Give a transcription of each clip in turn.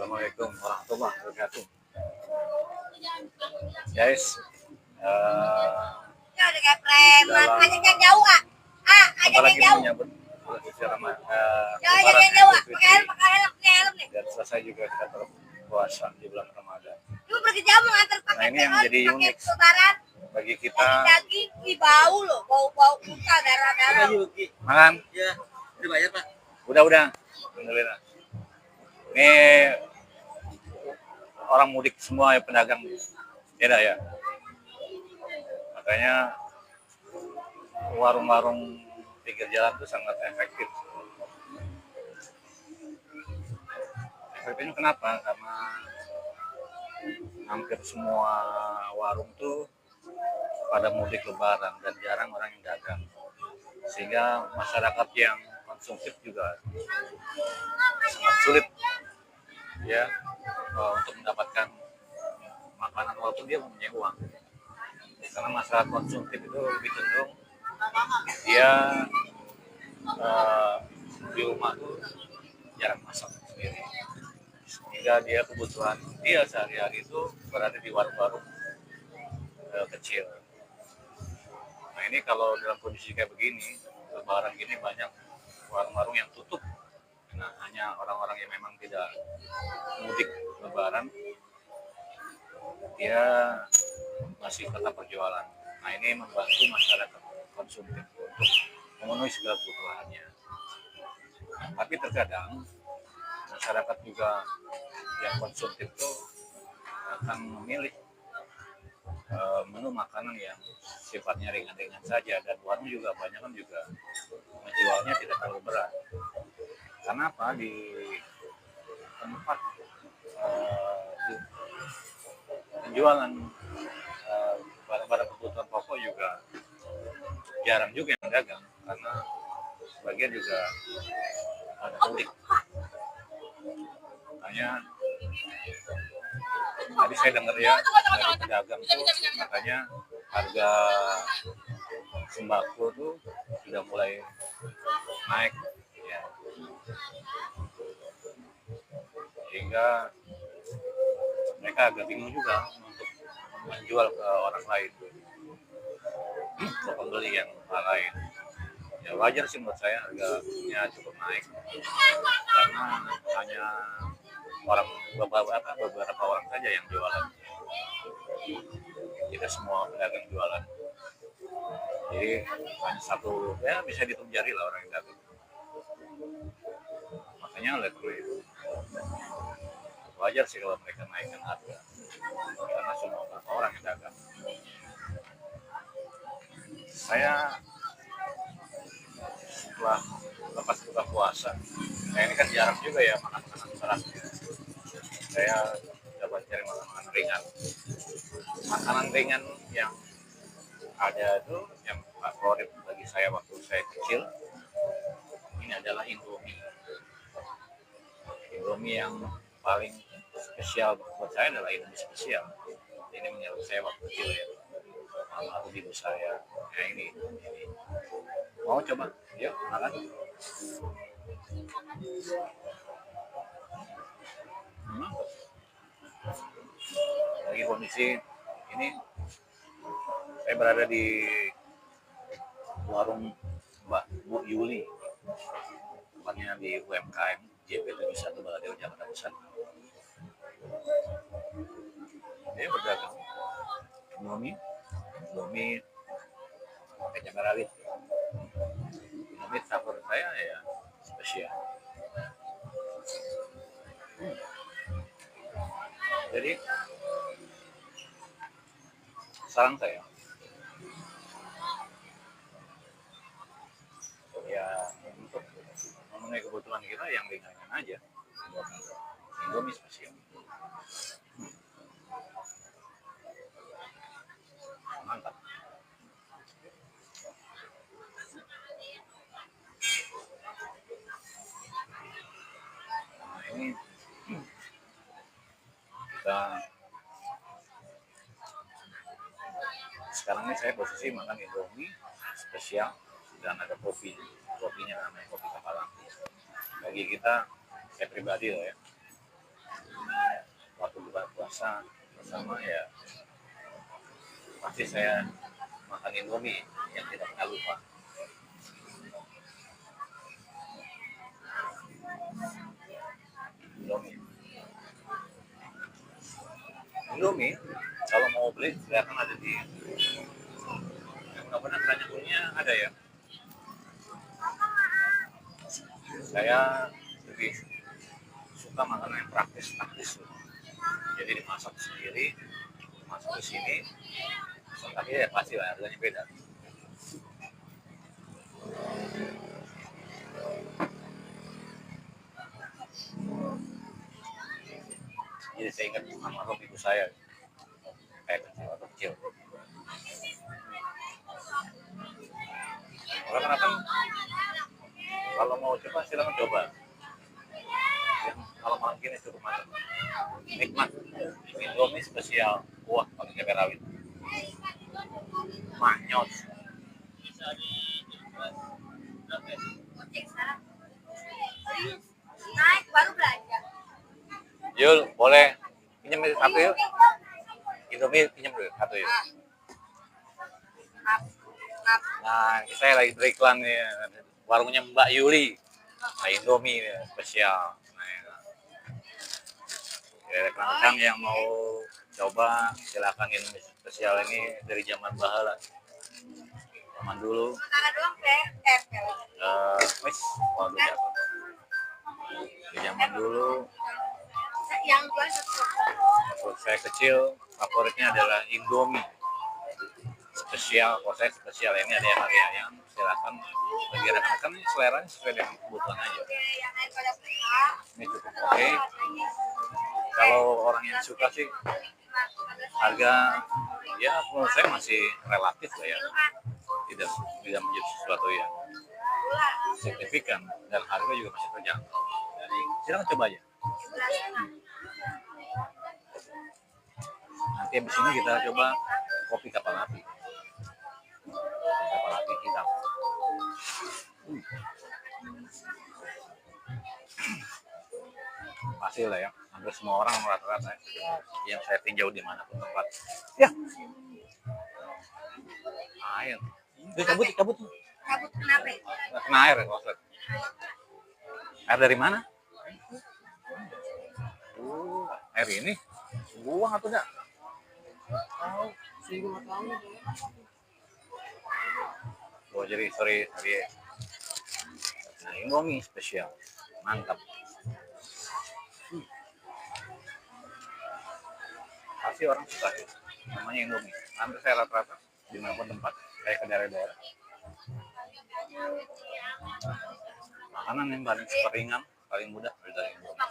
Assalamualaikum warahmatullahi wabarakatuh. Guys, dalam bentar lagi menyambut bulan suci Ramadan, dan selesai juga kita berpuasa di bulan Ramadan. Nah, ini yang menjadi unik bagi kita. Bau loh, bau muka darah-darah. Makan? Ya, udah bayar Pak? Udah. Alhamdulillah. Ini orang mudik semua ya, pedagang beda ya. Makanya warung-warung pinggir jalan itu sangat efektif. Efektifnya kenapa? Karena hampir semua warung tuh pada mudik lebaran dan jarang orang yang dagang, sehingga masyarakat yang konsumtif juga sangat sulit ya untuk mendapatkan makanan walaupun dia mempunyai uang, karena masyarakat konsumtif itu lebih cenderung dia di rumah tuh jarang masak sendiri, sehingga dia kebutuhan dia sehari-hari itu berada di warung-warung kecil. Nah, ini kalau dalam kondisi kayak begini, lebaran gini, banyak warung-warung yang tutup. Nah, hanya orang-orang yang memang tidak mudik lebaran, dia masih tetap berjualan. Nah, ini membantu masyarakat konsumtif untuk memenuhi segala kebutuhannya. Tapi terkadang masyarakat juga yang konsumtif itu akan memilih menu makanan yang sifatnya ringan-ringan saja, dan warung juga banyak kan juga menjualnya tidak terlalu berat. Karena apa? Di tempat penjualan barang-barang kebutuhan pokok juga jarang juga yang dagang, karena sebagian juga ada mudik. Makanya tadi saya dengar ya dari pedagang tuh, makanya harga sembako tuh sudah mulai naik ya, sehingga mereka agak bingung juga untuk menjual ke orang lain, ke pembeli yang lain. Ya wajar sih menurut saya harganya cukup naik, karena hanya beberapa orang saja yang jualan, tidak semua pedagang jualan. Jadi hanya satu, ya bisa dihitung jari lah orang yang dagang. Makanya oleh karena itu wajar sih kalau mereka naikkan harga, karena semua orang yang dagang. Saya setelah lepas buka puasa, nah ini kan jarang juga ya makan makanan berat. Saya coba cari makanan ringan. Makanan ringan yang ada itu, yang favorit bagi saya waktu saya kecil, ini adalah Indomie. Indomie yang paling spesial buat saya adalah Indomie spesial. Ini menyerang saya waktu kecil ya, mama atau ibu saya. Nah ini. Mau coba? Yuk, makan. Lagi kondisi ini, saya berada di warung Mbak Bu Yuli, tempatnya di UMKM JP71 Baladewa, Jakarta Pusat. Dia berdagang Indomie pakai cabai rawit. Indomie favorit saya ya spesial. Jadi saran saya ya, untuk memenuhi kebutuhan kita yang ringan-ringan aja, Indomie spesial. Mantap. Nah, ini kita sekarang ini saya posisi makan Indomie spesial dan ada kopinya namanya kopi kapal api. Bagi kita, saya pribadi loh ya, waktu buka puasa bersama ya pasti saya makan Indomie yang tidak pernah lupa. Indomie. Indomie kalau mau beli silakan ada di nggak pernah tanya punya ada ya. Saya lebih suka makanan yang praktis. Jadi dimasak sendiri, masuk ke sini, tapi ya pasti lah harganya beda. Jadi saya ingat sama ibu saya kayak kecil. Orang kan kalau mau coba silakan coba. Kalau malam gini cukup macam nikmat. Indomie spesial kuah pakai cabai rawit. Manyos. Gojek sekarang. Naik baru belanja. Yul, boleh pinjam satu yuk. Indomie pinjam dulu satu yuk. Nah, saya lagi beriklan nih. Warungnya Mbak Yuli. Nah, Indomie nih, spesial. Nah, ya, rekan-rekan yang mau coba silakan Indomie spesial ini dari zaman bahala. Zaman dulu. Sementara doang Wis, waduh jatuh. Di zaman dulu, yang jual satu. waktu saya kecil, favoritnya adalah Indomie spesial. Kalau saya spesial ini ada yang ayam, silakan bagi rekan-rekan ini seleranya sesuai dengan kebutuhan aja. Yang lain pada suka. Ini cukup oke. Kalau orang yang suka sih harga ya menurut saya masih relatif lah ya, tidak menjadi sesuatu yang signifikan dan harga juga masih terjangkau. Jadi silakan coba aja. Nanti habis ini kita coba kopi kapal api. Kapal api hitam. Pasti lah ya, hampir semua orang rata-rata yang saya tinjau di mana pun tempat. Ya. Air. Itu cabut. Cabut kenapa? Kena air ya, Waslet. Air dari mana? Air ini? Buang atau enggak? Oh, jadi sorry. Nah, Indomie spesial. Mantap. Pasti orang suka ya. Namanya Indomie. Hampir saya rata-rata dimanapun tempat. Kayak ke daerah-daerah. Makanan yang paling super ringan, paling mudah dari Indomie.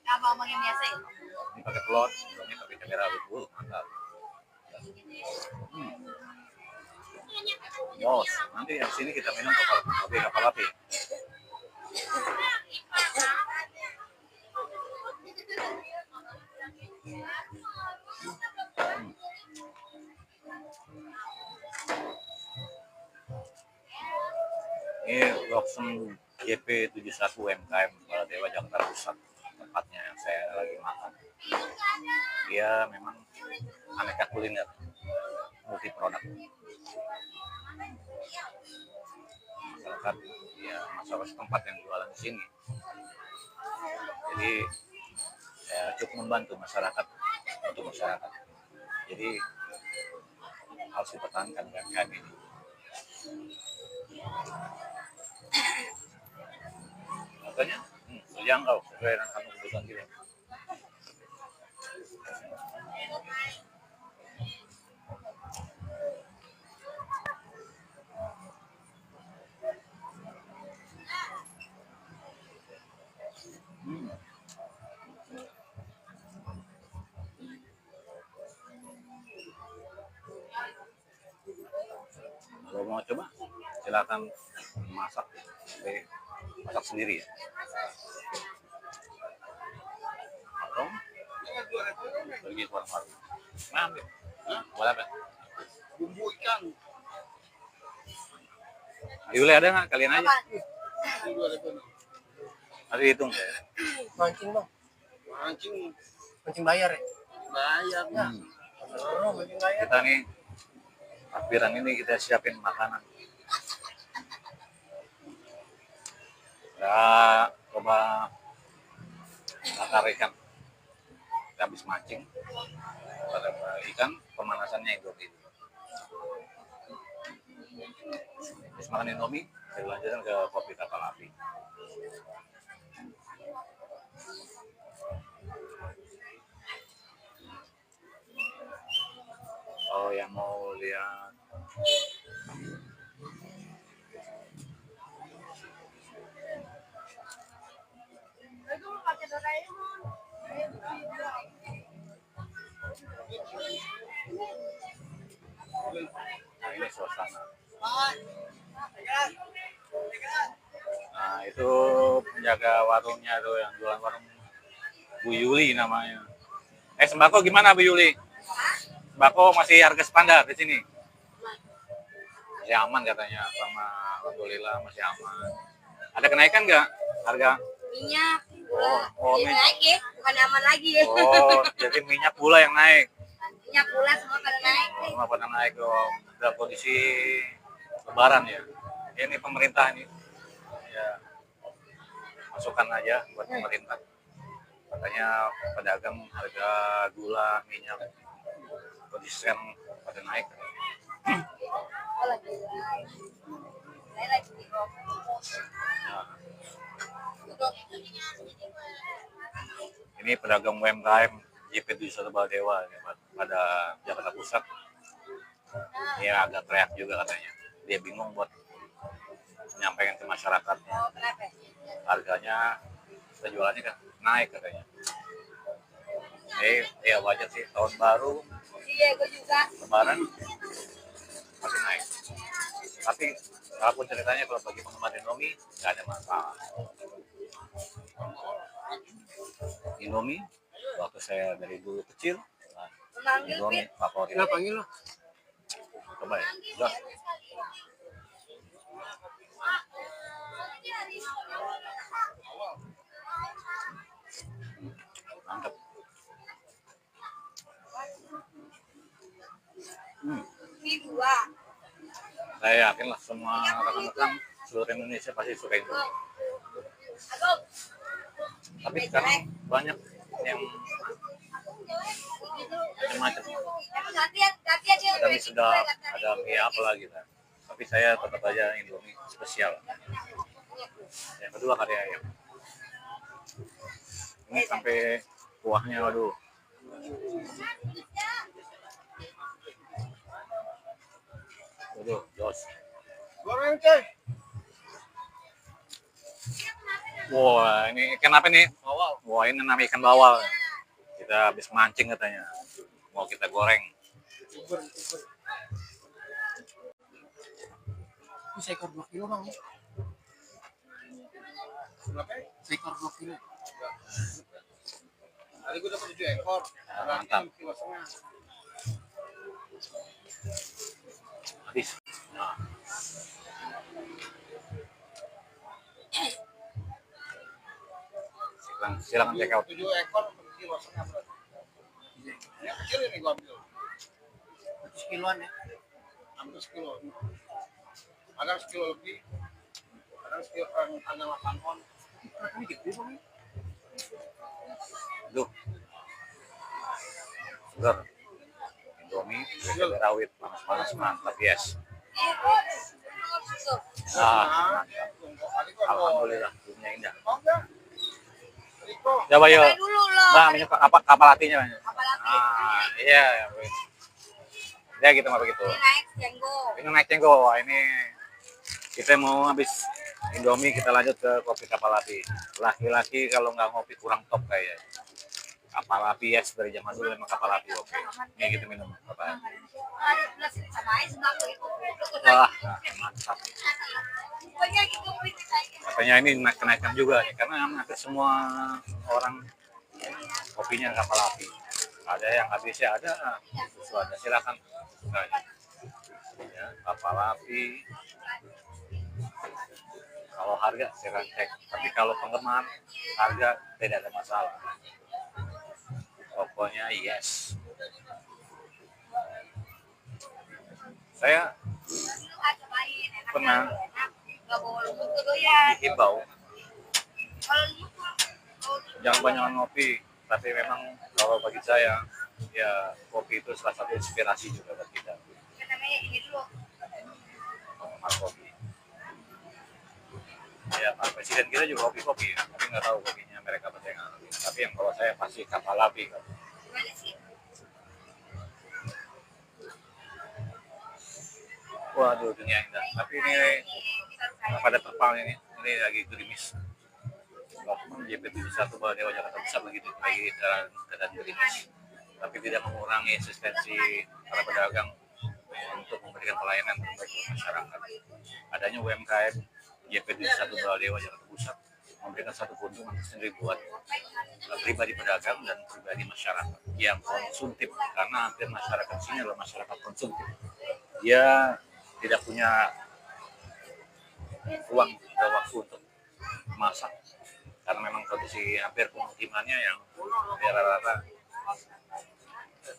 Apa ngomongin biasa ya? Ini pakai telur, ini pakai cabai rawit dulu, mantap. Yos, nanti yang sini kita minum kapal api. Ini Roxen GP71 UMKM Baladewa Jakarta Pusat, tempatnya yang saya lagi makan. Dia memang aneka kuliner, multi produk. Masyarakat setempat yang jualan di sini. Jadi ya, cukup membantu masyarakat untuk masyarakat. Jadi harus dipertahankan UMKM ini. Makanya terjangkau sesuai dengan kamu kebutuhan kita. Kalau mau coba silakan masak sendiri ya. Atau pergi ke warung. Ambil. Boleh apa? Bumbu ikan. Yule ada nggak? Kalian aja. Ada hitung ya. Mancing bang. Mancing Mancing bayar ya? bayar ya. Oh, mancing bayar. Kita nih takbiran ini kita siapin makanan. Ya, coba bakar ikan. Kita habis mancing. Bakar ikan, pemanasannya Indomie. Habis makan Indomie, kita lanjutkan ke kopi kapal api. Oh, yang mau lihat Itu pakai Doraemon. nah, ini suasana. Nah, itu penjaga warungnya tuh yang jualan warung Bu Yuli namanya. Sembako gimana Bu Yuli? Sembako masih harga standar di sini? Masih aman katanya, sama alhamdulillah masih aman. Ada kenaikan nggak harga? Minyak, Oh, gula. oh, Jadi minyak. naik ya, bukan aman lagi ya. Oh, jadi minyak gula yang naik. Minyak gula semua pada naik nih. Semua pada naik oh, dalam kondisi lebaran ya. Ini pemerintah ini. Ya, masukan aja buat pemerintah. Katanya pedagang harga gula, minyak, kondisi pada naik. Oh, lagi naik. Saya lagi di Nah, Duduk. ini pedagang UMKM JP Wisata Baldewa ya, pada Jakarta Pusat. Dia agak teriak juga katanya. Dia bingung buat menyampaikan ke masyarakatnya. Oh, kenapa? Harganya penjualannya kan naik katanya. Ya wajar sih, tahun baru Iya, gue juga. lebaran masih naik. Tapi apapun ceritanya kalau bagi penggemar Indomie nggak ada masalah. Indomie waktu saya dari dulu kecil, Memanggil Indomie Fit. favorit. Kenapa panggil lo? Coba ya, udah. Mantap. Fit dua. Saya yakin lah semua rekan-rekan seluruh Indonesia pasti suka Indomie. Agung. Tapi sekarang banyak yang macam-macam. Gantian dia. Ada mie sedap, ada mie apa lagi kan. Tapi saya tetap aja Indomie spesial. Yang kedua kari ayam. Ini sampai kuahnya, aduh. Aduh, jos. Goreng teh. Wah, ini ikan apa nih? Bawal. Wah, ini namanya ikan bawal. Kita habis mancing katanya. Mau kita goreng. Ini seekor 2 kilo bang. Berapa? Seekor 2 kilo. Tadi gue dapat 7 ekor. Nah, Berarti mantap. 6,5 kilo. Habis. Nah. Silakan check out. 7 ekor 1,5 kilo berarti. Ini kecil ini gue ambil. 100 kiloan ya. Hampir sekilo. Kadang sekilo lebih. Kadang sekilo kadang 8 on. Ini gede bang. Duh. Segar. Indomie, cabai rawit, panas-panas, mantap, yes. Nah, Alhamdulillah, dunia indah. Oh enggak. Riko. Coba yuk. Sampai dulu loh. Bang, minyak apa kapal hatinya, Bang? Apalagi Iya. Ya gitu mah begitu. ini naik jenggo. Ini naik cenggo. Wah, ini kita mau habis Indomie, kita lanjut ke kopi kapal api. Laki-laki kalau nggak ngopi kurang top kayaknya. Kapal api yes, dari zaman dulu memang kapal api oke. Ini gitu minum apa? Ada belas sama aja sembako itu. Wah, mantap. Pokoknya gitu Fit aja. Katanya ini kenaikan juga nih, karena hampir semua orang kopinya kapal api. Ada yang habisnya ada, susu ada. Silakan. Nah, ya, kapal api. Kalau harga silakan cek. Tapi kalau penggemar harga tidak ada masalah. Pokoknya yes. Saya pernah Nggak bawa lumut ke doyan. dihimbau Kalau lumut mah, jangan banyak ngopi, tapi memang kalau bagi saya ya kopi itu salah satu inspirasi juga buat kita. kan namanya ini dulu. Penggemar kopi. Ya Pak Presiden kita juga kopi ya, tapi nggak tahu kopinya mereka apa yang ngerti. Tapi yang kalau saya pasti kapal api kan. Gimana sih? Waduh dunia indah. Tapi ini pada terpal ini lagi gerimis. Walaupun JP71 Baladewa Jakarta Pusat begitu lagi dalam keadaan gerimis, tapi tidak mengurangi eksistensi para pedagang untuk memberikan pelayanan terbaik untuk masyarakat. Adanya UMKM JP71 Baladewa Jakarta Pusat memberikan satu keuntungan tersendiri buat pribadi pedagang dan pribadi masyarakat yang konsumtif, karena hampir masyarakat sini adalah masyarakat konsumtif. Dia tidak punya uang dan waktu untuk masak karena memang kondisi hampir pemukimannya yang ya rata-rata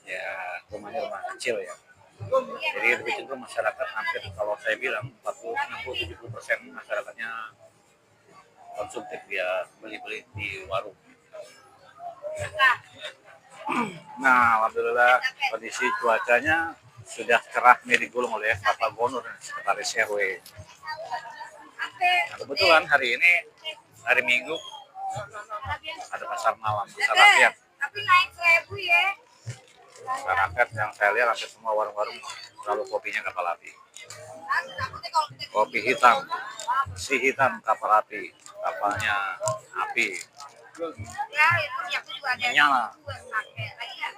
ya rumahnya rumah kecil ya. Jadi lebih cenderung masyarakat hampir kalau saya bilang 40-60-70% masyarakatnya konsumtif, dia beli-beli di warung. Nah, alhamdulillah kondisi cuacanya sudah cerah nih digulung oleh Bapak Gubernur dan Sekretaris RW. Nah, kebetulan hari ini hari Minggu ada pasar malam, pasar rakyat. Tapi naik 1.000 ya. Pasar rakyat yang saya lihat hampir semua warung-warung selalu kopinya kapal api. Takutnya kalau kita Kopi hitam, si hitam kapal api, kapalnya api, ya itu ya aku juga ada. menyala. Juga pakai lagi ya.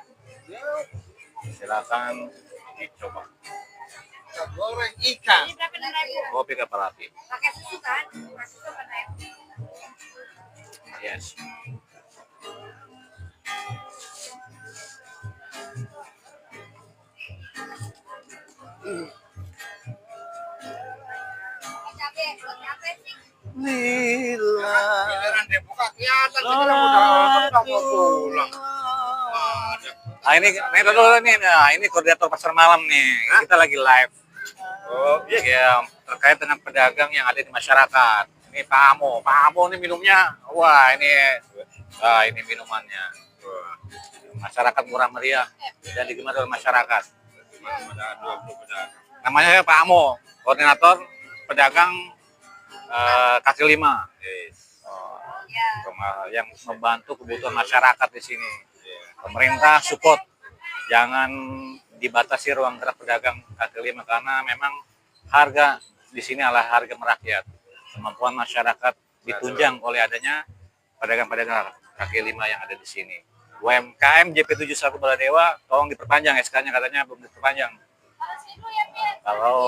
Silakan dicoba Goreng ikan. Ini berapa nih 1.000? kopi kapal api. Pakai susu kan? Pakai susu kan 1.000. Yes. Cabe, buat cabe sih. Lila. Beneran deh buka kelihatan kita udah mau pulang. Ah ini dulu nih, nah ini koordinator pasar malam nih. Kita lagi live. Oh iya ya, terkait dengan pedagang yang ada di masyarakat. Ini Pak Amo ini minumnya, wah ini minumannya. Wah, masyarakat murah meriah dan digemari oleh masyarakat. Namanya Pak Amo, koordinator pedagang kaki lima. Oh, yang membantu kebutuhan masyarakat di sini. Pemerintah support, jangan dibatasi ruang gerak pedagang kaki lima karena memang harga di sini adalah harga merakyat. Kemampuan masyarakat ditunjang oleh adanya pedagang-pedagang kaki lima yang ada di sini. UMKM JP71 Baladewa, tolong diperpanjang SK-nya, katanya belum diperpanjang. Kalau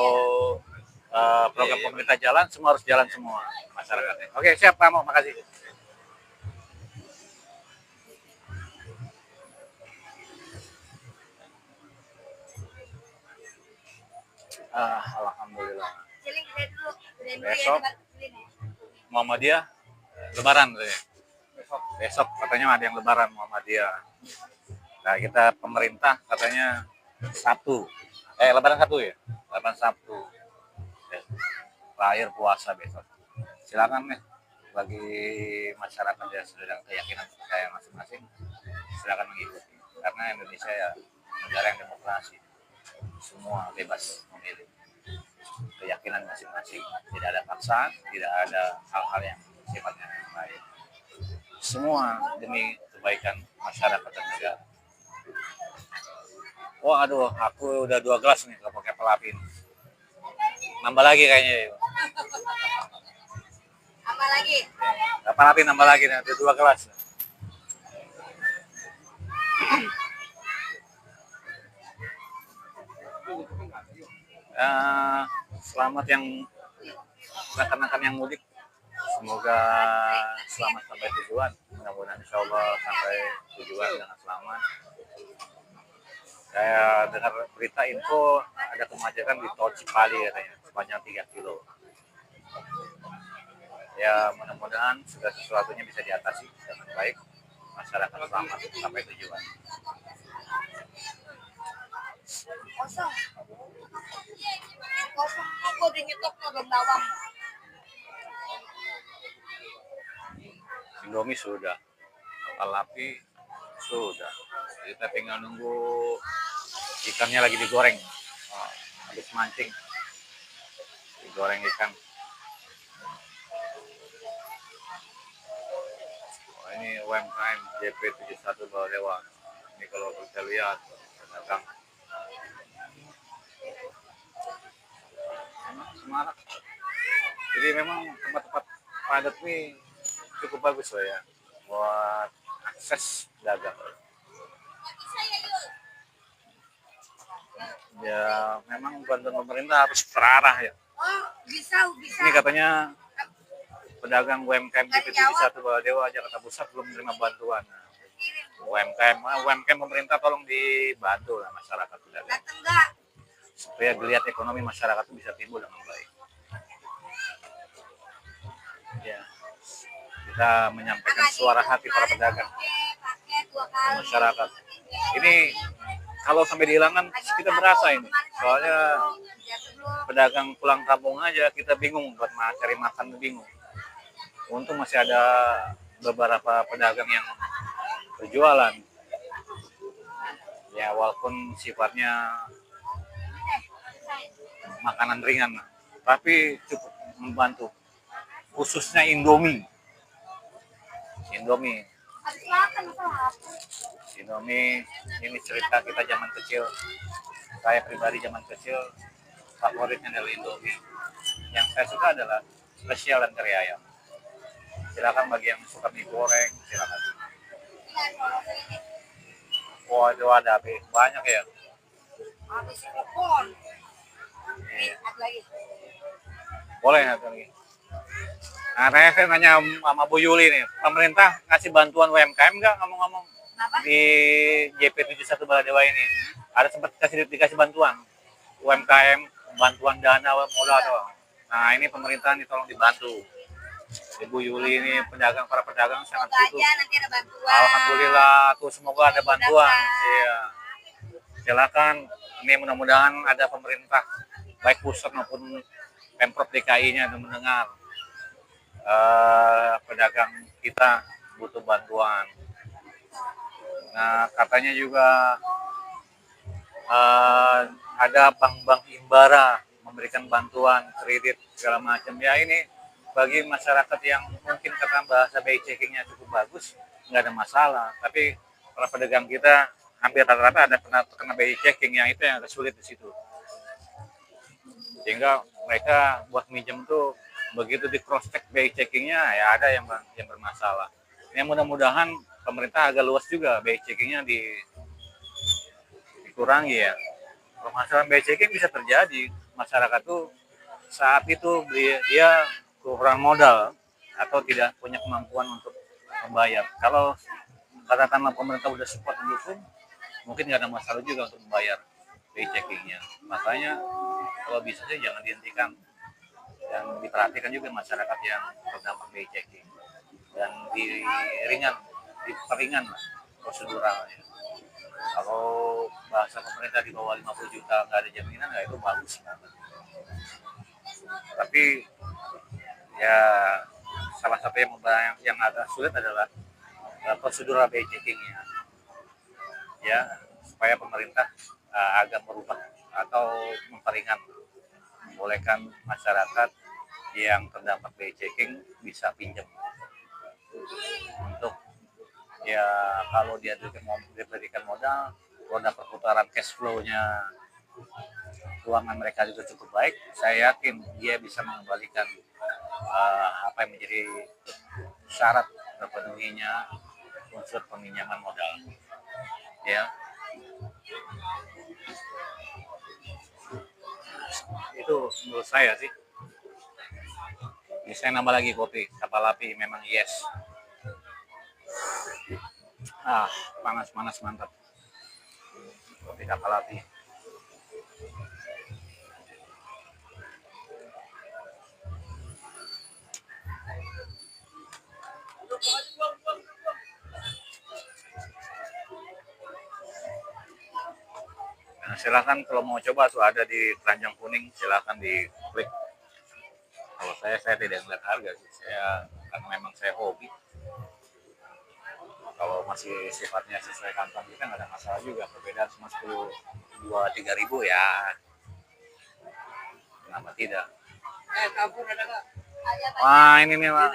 program pemerintah jalan, semua harus jalan semua masyarakatnya. Oke, siap Pak Mo, makasih. Alhamdulillah. Ciling kita dulu. Udah dulu ya, Besok. tempat ciling ya. Muhammadiyah Lebaran katanya. Besok katanya ada yang Lebaran Muhammadiyah. Nah kita pemerintah katanya Sabtu. Lebaran Sabtu ya? Lebaran Sabtu. Terakhir puasa besok. Silakan nih bagi masyarakat yang sedang keyakinan percaya masing-masing, silakan mengikuti. Karena Indonesia ya negara yang demokrasi. Semua bebas memilih keyakinan masing-masing, tidak ada paksaan, tidak ada hal-hal yang sifatnya lain. Semua demi kebaikan masyarakat dan negara. Wah, aduh, aku udah 2 gelas nih kalau pakai pelapin. Nambah lagi kayaknya. Apa lagi? Pelapin nambah lagi nih, ada 2 gelas. Selamat yang rekan-rekan yang mudik, semoga selamat sampai tujuan. Mudah-mudahan insya Allah sampai tujuan dengan selamat. Saya dengar berita info ada kemacetan di Tol Cipali katanya sepanjang 3 kilo. Ya mudah-mudahan segala sesuatunya bisa diatasi dengan baik. masyarakat selamat sampai tujuan. Kosong. Kosong kok gue udah nyetok tuh daun bawang. Indomie sudah, kapal api sudah. Kita tinggal nunggu ikannya lagi digoreng. Oh, habis mancing, digoreng ikan. Oh, ini UMKM JP71 Baladewa. Ini kalau kita lihat pedagang semarak. Jadi memang tempat-tempat padat ini cukup bagus lah ya buat akses dagang. Ya memang bantuan pemerintah harus terarah ya. Oh, bisa. Ini katanya pedagang UMKM JP71 Baladewa Jakarta Pusat belum menerima bantuan. UMKM pemerintah tolong dibantu lah masyarakat pedagang. Dateng nggak? Supaya geliat ekonomi masyarakat itu bisa timbul dengan baik. Ya, kita menyampaikan suara hati para pedagang Pakai 2 kali. masyarakat. Ini kalau sampai dihilangkan kita berasa ini. Soalnya pedagang pulang kampung aja kita bingung buat cari makan bingung. Untung masih ada beberapa pedagang yang berjualan. Ya walaupun sifatnya makanan ringan, tapi cukup membantu. Khususnya Indomie. Indomie Habis makan apa? Indomie ini cerita kita zaman kecil. Saya pribadi zaman kecil favoritnya adalah Indomie. Yang saya suka adalah spesial dan kari ayam. Silakan bagi yang suka mie goreng, silakan. Wah, itu ada banyak ya. Habis telepon. Iya. Ada lagi. Boleh nggak lagi? Nah, saya nanya sama Bu Yuli nih, pemerintah ngasih bantuan UMKM nggak ngomong-ngomong Kenapa? di JP71 Baladewa ini? Ada sempat dikasih bantuan UMKM, bantuan dana modal atau? Nah ini pemerintah nih tolong dibantu. Ibu Yuli ini para pedagang sangat Semoga butuh. aja nanti ada bantuan. Alhamdulillah tuh semoga ada bantuan. Iya. Silakan. Ini mudah-mudahan ada pemerintah baik pusat maupun Pemprov DKI-nya yang mendengar. Pedagang kita butuh bantuan. Nah katanya juga ada bank-bank himbara memberikan bantuan kredit segala macam. Ya ini bagi masyarakat yang mungkin kata bahasa BI checkingnya cukup bagus, nggak ada masalah. Tapi para pedagang kita hampir rata-rata ada kena BI checking, yang itu yang agak sulit di situ. Sehingga mereka buat minjem tuh begitu di cross check BI checkingnya ya ada yang bermasalah. Yang mudah-mudahan pemerintah agak luas juga BI checkingnya dikurangi ya. Permasalahan BI checking bisa terjadi masyarakat tuh saat itu dia kurang modal atau tidak punya kemampuan untuk membayar. Kalau katakanlah pemerintah udah support mendukung, mungkin nggak ada masalah juga untuk membayar BI checkingnya. Makanya kalau bisa sih jangan dihentikan dan diperhatikan juga masyarakat yang terdampak BI checking dan diperingan lah proseduralnya. Kalau bahasa pemerintah di bawah 50 juta nggak ada jaminan, ya itu bagus banget. Tapi ya salah satu yang agak sulit adalah prosedural BI checkingnya. Ya supaya pemerintah agak merubah atau memperingan, membolehkan masyarakat yang terdampak BI checking bisa pinjam untuk ya kalau dia diberikan modal, roda perputaran cash flow-nya keuangan mereka juga cukup baik. Saya yakin dia bisa mengembalikan apa yang menjadi syarat terpenuhinya unsur peminjaman modal. Ya, itu menurut saya sih. Ini saya nambah lagi kopi kapal api, memang yes. Panas mantap kopi kapal api. Nah, silakan kalau mau coba tuh ada di Keranjang Kuning, silakan diklik. Kalau saya tidak ngeliat harga sih, saya karena memang saya hobi. Kalau masih sifatnya sesuai kantong kita nggak ada masalah juga, perbedaan cuma 2-3 ribu ya, kenapa tidak. Kabur ada nggak? Wah ini nih Pak.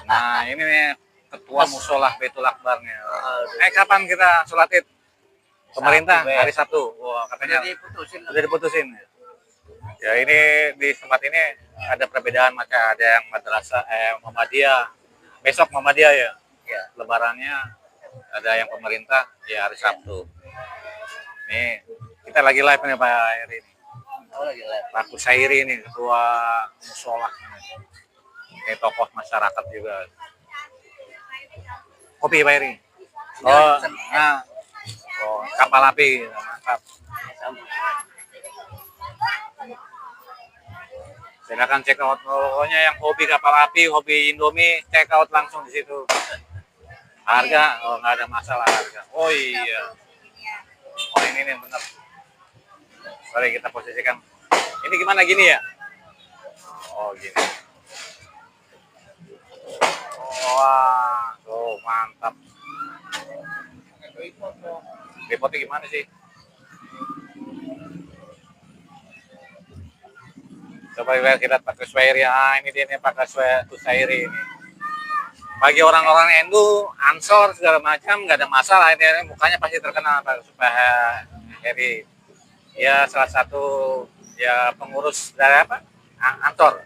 Nah ini nih ketua musola Baitul Akbarnya. Kapan kita sholat id? Pemerintah hari Sabtu. Wah katanya udah diputusin. Ya ini di tempat ini ada perbedaan, maka ada yang madrasah Muhammadiyah. Besok Muhammadiyah ya. Lebarannya ada yang pemerintah ya hari Sabtu. Nih kita lagi live nih Pak Heri ini. Pak Kusairi ini ketua musola. Ini tokoh masyarakat juga. Kopi Pak Heri. Oh, nah. Oh, kapal api, mantap. Silakan check out, pokoknya yang hobi kapal api, hobi Indomie, check out langsung di situ. Harga, oh nggak ada masalah harga. Oh iya. Oh ini nih bener. Sorry kita posisikan. Ini gimana gini ya? Oh gini. Wah, tuh mantap. Repotnya gimana sih? Coba kita pakai Kusairi. Ah ini dia nih pakai Kusairi ini. Bagi orang-orang NU, Ansor segala macam nggak ada masalah, ini mukanya pasti terkenal Pak Heri. Ya salah satu ya pengurus dari apa? Ansor.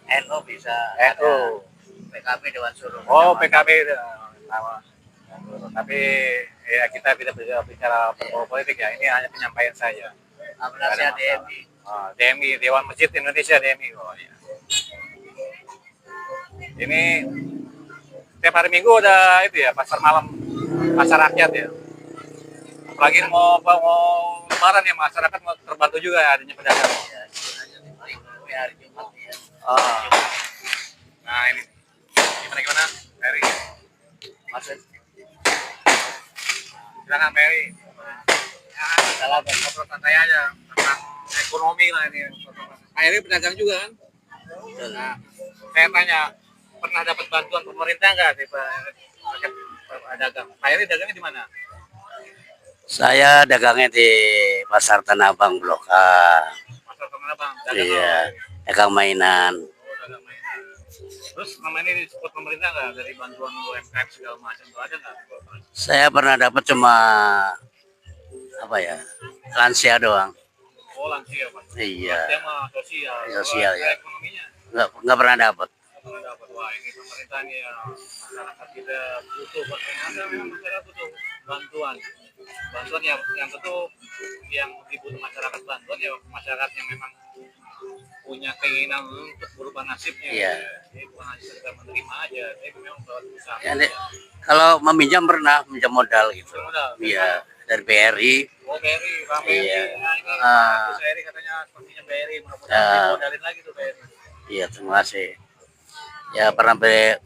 NU bisa NU. PKB Dewan Suruh. Oh PKB. Tapi ya kita tidak bicara politik ya. Ini hanya penyampaian saja. Apalagi DMI. DMI Dewan Masjid Indonesia DMI. Oh, ya. Ini tiap hari Minggu ada itu ya pasar malam, pasar rakyat ya. Apalagi mau lebaran ya, masyarakat mau terbantu juga ya, adanya pedagang. Ya, hari Jumat ya. Nah ini gimana Mary? Maksud Silakan Mary. Ya, salah ngobrol santai aja tentang ekonomi lah ini. Pak Heri pedagang juga kan? Nah, saya tanya, pernah dapat bantuan pemerintah nggak di dagang? Pak Heri dagangnya di mana? saya dagangnya di Pasar Tanah Abang Blok A. Pasar Tanah Abang. Dagang Iya, apa? dagang mainan. Oh, dagang mainan. Terus selama ini di support pemerintah nggak dari bantuan UMKM segala macam tuh ada nggak? Saya pernah dapat cuma apa ya, lansia doang. Oh lansia Pak. Iya. Lansia mah sosial. Sosial, Kalau ya. ekonominya Nggak pernah dapat. nggak dapat. Wah ini pemerintah nih ya, masyarakat kita butuh, memang masyarakat butuh bantuan. Bantuan yang tentu yang dibutuh masyarakat bantuan ya masyarakat yang memang punya keinginan untuk berubah nasibnya. Iya. Jadi bukan hanya sekedar menerima aja, tapi memang berusaha. Ya, kalau meminjam pernah minjam modal gitu. Modal. Iya, dari BRI. Oh BRI, Bang BRI. Iya. Nah, ini Ah. Pak BRI katanya sepertinya BRI, mudah-mudahan modalin lagi tuh BRI. Iya, terima kasih. Ya pernah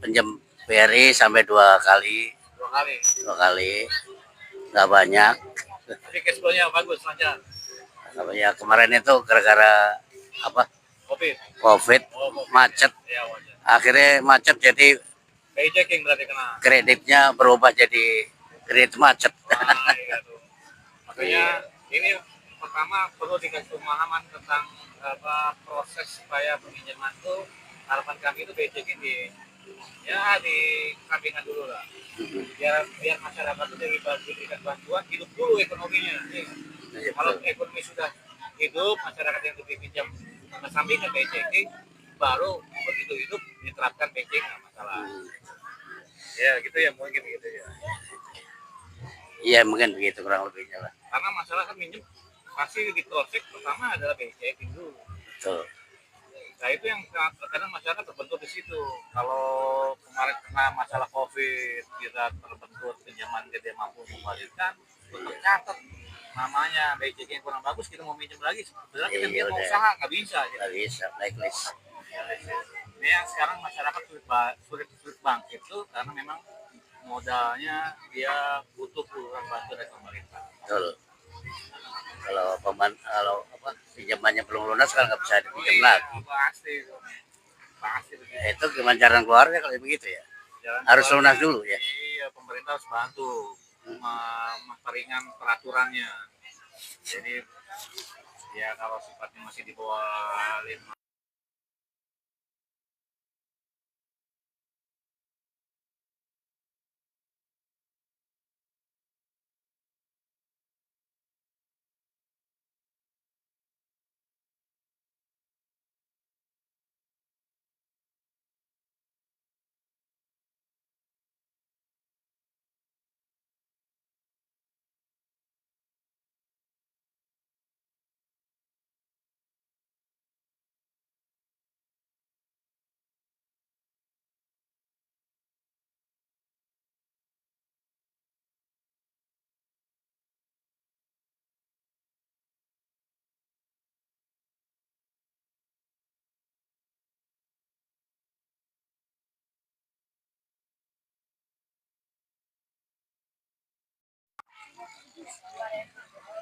pinjam BRI sampai 2 kali. 2 kali. 2 kali. Nggak banyak. Tapi cash flow-nya bagus, lancar. Ya kemarin itu gara-gara apa? Covid. COVID, Oh, Covid. macet. Ya wajar. Akhirnya macet jadi Pay checking berarti kena. kreditnya berubah jadi kredit macet. Ah, iya tuh. Makanya ini pertama perlu dikasih pemahaman tentang apa proses supaya peminjaman itu, harapan kami itu checking di sampingan dulu lah. Biar masyarakat itu diberikan bantuan, hidup dulu ekonominya. Ya. Kalau ekonomi sudah hidup, masyarakat yang dipinjam sampingan checking, baru begitu hidup diterapkan checking, nggak masalah. Ya gitu ya, mungkin gitu ya. Iya mungkin begitu kurang lebihnya lah. Karena masalah kan minjem pasti di cross-check pertama adalah checking dulu. Betul. Nah itu yang kadang masyarakat terbentur di situ. Kalau kemarin kena masalah COVID, kita terbentur pinjaman tidak mampu mengembalikan, itu tercatat namanya checking yang kurang bagus, kita mau minjem lagi. Sebenarnya kita Iya, mau udah. usaha nggak bisa. Gitu. Nggak bisa, blacklist. Ini yang sekarang masyarakat sulit bangkit tuh karena memang modalnya dia butuh uluran bantu dari pemerintah. Betul. Kalau apa pinjamannya belum lunas kan nggak bisa dipinjam lagi. Pasti, pasti begitu. Itu gimana cara keluarnya kalau begitu ya? Jalan Harus keluarnya, lunas dulu ya. Iya, pemerintah harus bantu memperingan peraturannya. Jadi ya kalau sifatnya masih di bawah 5.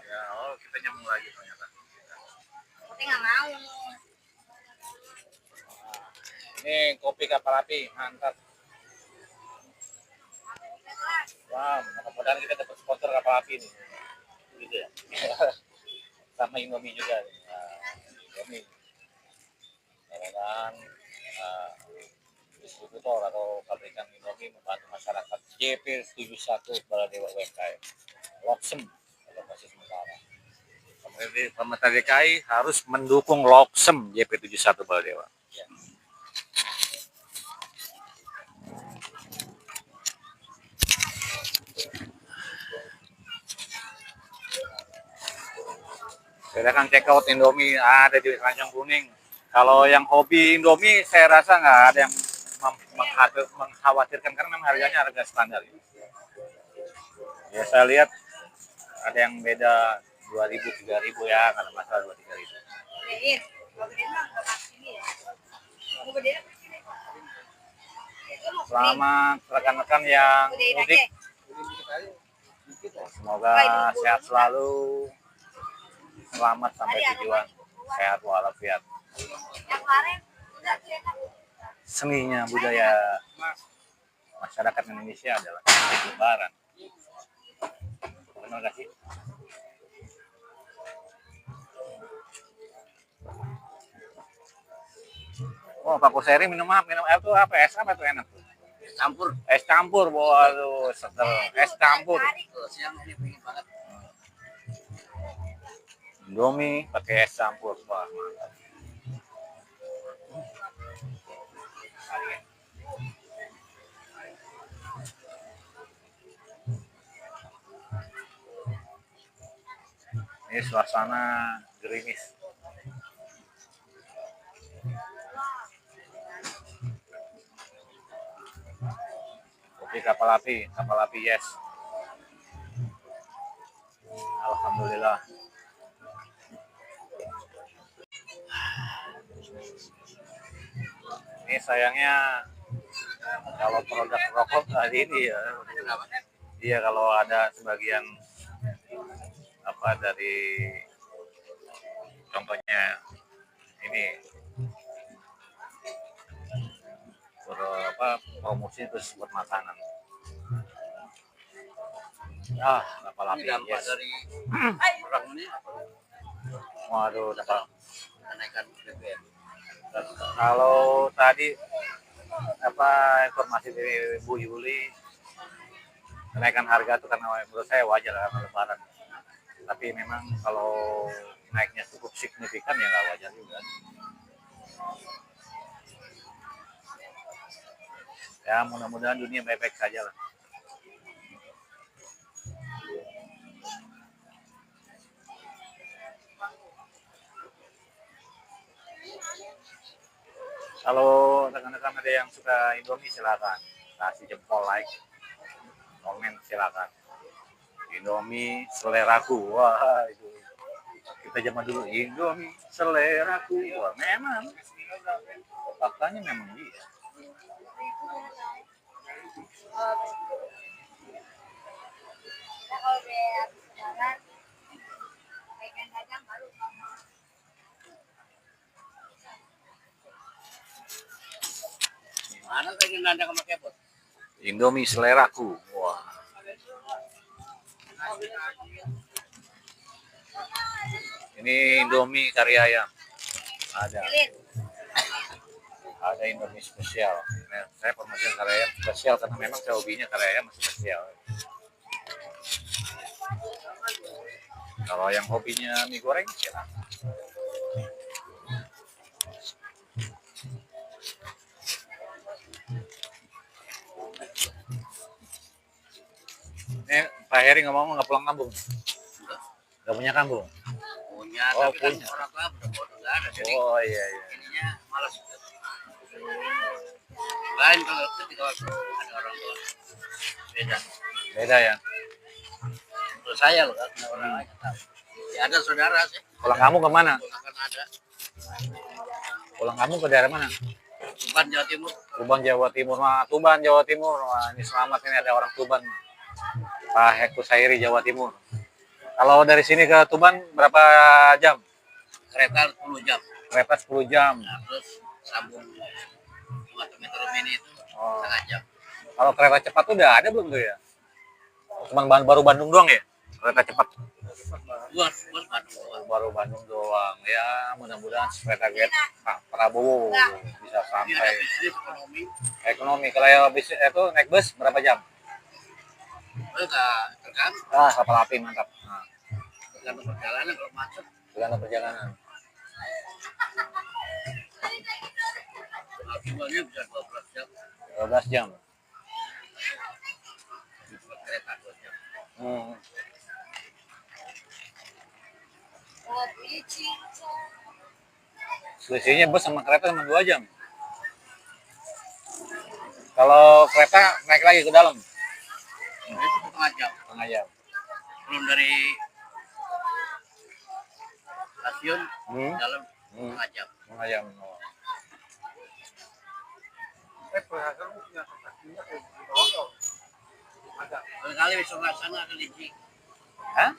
Ya, oh kita nyambung lagi ternyata. Tapi nggak mau. Ini kopi kapal api, mantap. Wah, mudah-mudahan kita dapat sponsor kapal api nih. Gitu ya. Sama Indomie juga. Nah, Indomie. Dan distributor atau pabrikan Indomie membantu masyarakat JP71 Baladewa UMKM. Loksem kalau masih sementara. Pemerintah DKI harus mendukung Loksem JP71 Baladewa. Ya. Silakan check out Indomie ada di Ranjang Kuning. Kalau yang hobi Indomie saya rasa nggak ada yang mengkhawatirkan karena memang harganya harga standar. Ya saya lihat ada yang beda 2.000 3.000 ya, nggak ada masalah 2 3.000. Gedein. Kalau gedein mah nggak pas ini ya. Mau gedein apa sini? Selamat rekan-rekan yang Gedein mudik. aja. Semoga sehat selalu. Selamat sampai tujuan. Sehat walafiat. Yang kemarin udah kelihatan. Seninya budaya masyarakat Indonesia adalah Lebaran. Terima kasih. Oh, Pak Kuseri minum air tuh apa? Es apa tuh enak tuh? Campur. Es campur, waduh, setel es campur. Siang ini pengen banget. Indomie pakai es campur, wah mantap. Ini suasana gerimis. Kopi kapal api yes. Alhamdulillah. Ini sayangnya kalau produk rokok hari ini ya. Iya kalau ada sebagian apa dari contohnya ini promosi terus buat makanan. Ah, kapal api Dampak yes. dari perang ini apa? Waduh, dapat Kenaikan BBM. kalau tadi informasi dari Bu Yuli kenaikan harga itu karena menurut saya wajar karena lebaran. Tapi memang kalau naiknya cukup signifikan ya nggak wajar juga. Ya mudah-mudahan dunia baik-baik saja lah. Kalau rekan-rekan ada yang suka Indomie silakan kasih jempol, like, komen silakan. Indomie seleraku, wah itu kita zaman dulu Indomie seleraku, wah memang faktanya memang iya. Mana pengen nanda sama kebot? Indomie seleraku. Wah. Ini Indomie kari ayam. Ada. Elin. Ada Indomie spesial. Nah, saya pemesan kari ayam spesial karena memang saya hobinya kari ayam spesial. Kalau yang hobinya mie goreng, silakan. Ini Pak Heri ngomong nggak pulang kampung? Nggak punya kampung? Punya, Oh, tapi kan punya. orang tua udah bodoh nggak ada. Jadi Oh iya iya. ininya malas. Lain kalau ketika ada orang tua. Beda. Beda ya. Kalau saya loh kan, orang lain nggak tahu. Ya ada saudara sih. Pulang kamu kemana? Akan ada. Pulang kamu ke daerah mana? Tuban Jawa Timur. Tuban Jawa Timur. Wah, Tuban Jawa Timur. Wah, ini selamat ini ada orang Tuban. Pak Heku Sairi Jawa Timur. Kalau dari sini ke Tuban berapa jam? Kereta 10 jam. Kereta 10 jam. Nah, terus sambung metro mini itu Oh. setengah jam. Kalau kereta cepat tuh udah ada belum tuh ya? Cuman baru Bandung doang ya? Kereta cepat Bos Bandung doang. baru Bandung doang. Ya mudah-mudahan kereta get Pak Prabowo bisa Ini ada sampai bisnis ekonomi. ekonomi. Kalau yang bis itu naik bus berapa jam? Enggak tergantung Kapal api mantap. Nah, perjalanan kalau macet. tergantung perjalanan. Akibatnya bisa 12 jam. 12 jam. Kereta 2 jam. Hmm. Kopi cinta. Selisihnya bus sama kereta cuma 2 jam. Kalau kereta naik lagi ke dalam Itu setengah jam. setengah jam. Belum dari stasiun dalam Hmm. setengah jam. Setengah jam. Oh. Perhatian punya kontaknya ke bawah. Ada. Kali sebelah sana ada licik. Hah?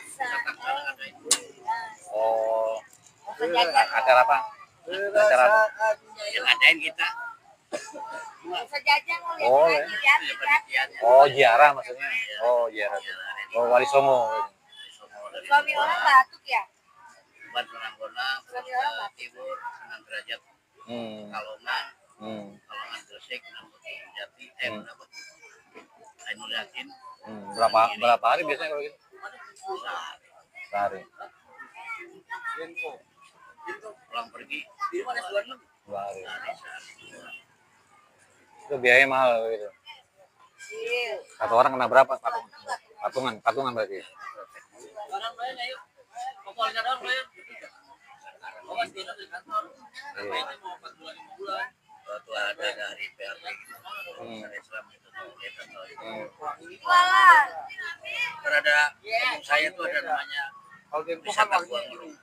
Sebelah sana ada itu. Oh, Sejajar. acara apa? Acara apa? Yang ngadain kita. Sejajar mau lihat Oh, lagi ya. Itu ya penelitiannya. Oh, ziarah maksudnya. Oh, ziarah. Oh, Wali Songo. Suami orang batuk ya. Tuban Penanggona, Timur, Senang Derajat, Hmm. Kalongan, Hmm. Kalongan Gresik, Nambut Jati, mendapat Ainul Yakin. Berapa hari biasanya kalau gitu? Sehari. Pulang pergi. 2 hari. Itu biaya mahal gitu. Iya. Satu orang kena berapa? Patungan berarti. Iya. Waktu ada dari PRT dari Islam itu kita tahu itu. Walah. Terada saya tuh ada namanya Kalau tempo kan wisata wangi. Buang Melung.